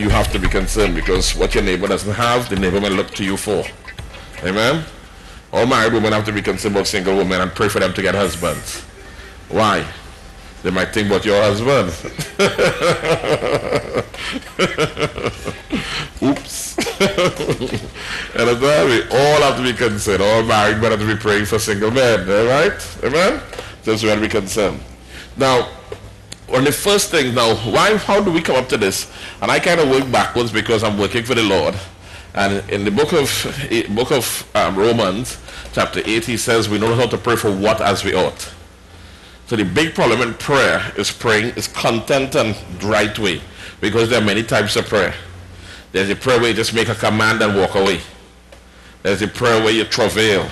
you have to be concerned, because what your neighbor doesn't have, the neighbor may look to you for. Amen? All married women have to be concerned about single women and pray for them to get husbands. Why? They might think about your husband. Oops. And we all have to be concerned. All married men have to be praying for single men. Alright? Amen? That's where we concerned. Now, one of the first things now, how do we come up to this? And I kind of work backwards because I'm working for the Lord. And in the book of Romans, chapter 8, he says we know how to pray for what as we ought. So the big problem in prayer is praying is content and right way, because there are many types of prayer. There's a prayer where you just make a command and walk away. There's a prayer where you travail.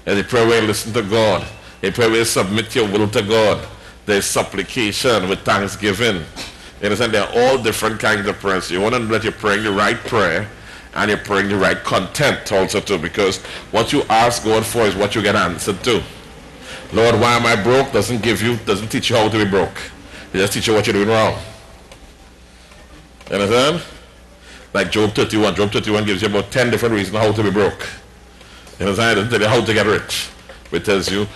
There's a prayer where you listen to God. A prayer where you submit your will to God. There's supplication with thanksgiving. You understand? There are all different kinds of prayers. You want to know that you're praying the right prayer and you're praying the right content also too, because what you ask God for is what you get answered to. Lord, why am I broke? Doesn't teach you how to be broke. It just teach you what you're doing wrong. You understand? Like Job 31. Job 31 gives you about 10 different reasons how to be broke. You understand? It doesn't tell you how to get rich. It tells you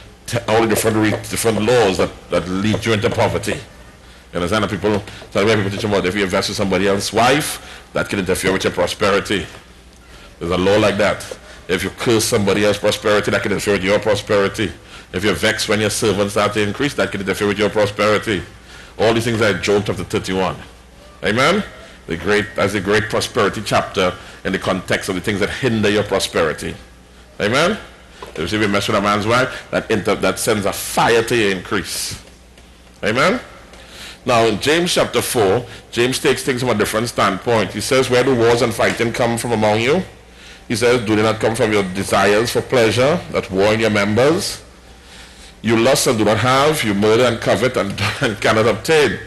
all the different laws that lead you into poverty. You understand? And people teach about if you invest with somebody else's wife, that can interfere with your prosperity. There's a law like that. If you curse somebody else's prosperity, that can interfere with your prosperity. If you're vexed when your servants start to increase, that can interfere with your prosperity. All these things are in Job chapter 31. Amen? That's a great prosperity chapter in the context of the things that hinder your prosperity. Amen? If you mess with a man's wife, that sends a fire to your increase. Amen? Now in James chapter 4, James takes things from a different standpoint. He says, where do wars and fighting come from among you? He says, do they not come from your desires for pleasure that war in your members? You lust and do not have, you murder and covet and cannot obtain.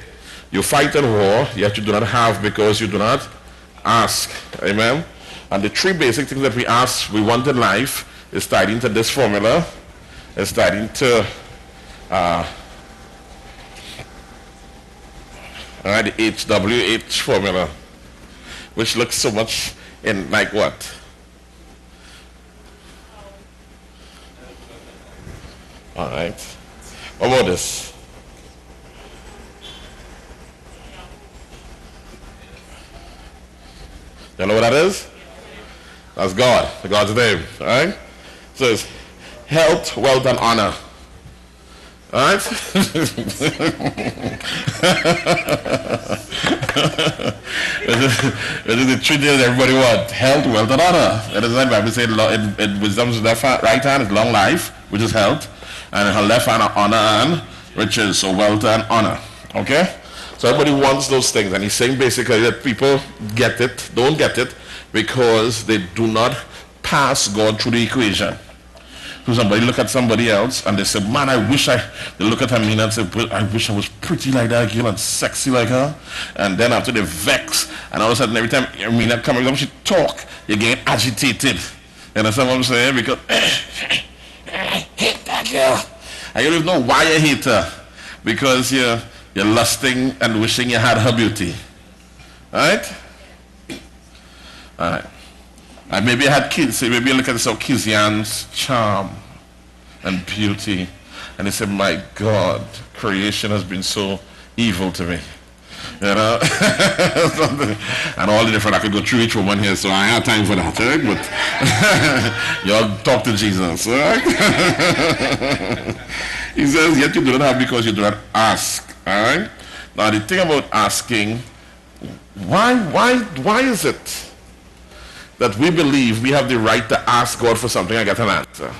You fight and war, yet you do not have because you do not ask. Amen? And the three basic things that we want in life is tied into this formula. It's tied into the HWH formula, which looks so much in like what? All right. What about this? You know what that is? That's God. God's name. All right. So it's health, wealth, and honor. All right. This is the three things everybody wants: health, wealth, and honor. That is why the Bible says in wisdom's left right hand is long life, which is health, and in her left hand are honor and riches, so wealth and honor. Okay? So everybody wants those things, and he's saying basically that people don't get it, because they do not pass God through the equation. So somebody look at somebody else and they say, man, they look at Amina and say, I wish I was pretty like that girl and sexy like her. And then after they vex, and all of a sudden every time Amina comes up, she talk, you get agitated. You understand what I'm saying? Because I hate that girl. And you don't know why you hate her. Because you're lusting and wishing you had her beauty. Alright? Alright. And maybe I had kids, so maybe you look at this, Kizian's charm and beauty, and they say, my God, creation has been so evil to me. You know? And all the different, I could go through each woman here, so I have time for that, right? But y'all talk to Jesus, right? He says, yet you do not have because you do not ask. Alright? Now the thing about asking, why is it that we believe we have the right to ask God for something and get an answer?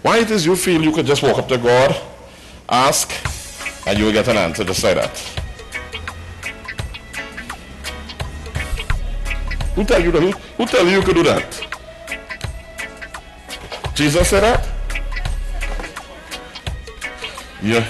Why it is you feel you could just walk up to God, ask, and you will get an answer just like that? Who tell you you could do that? Jesus said that? Yeah.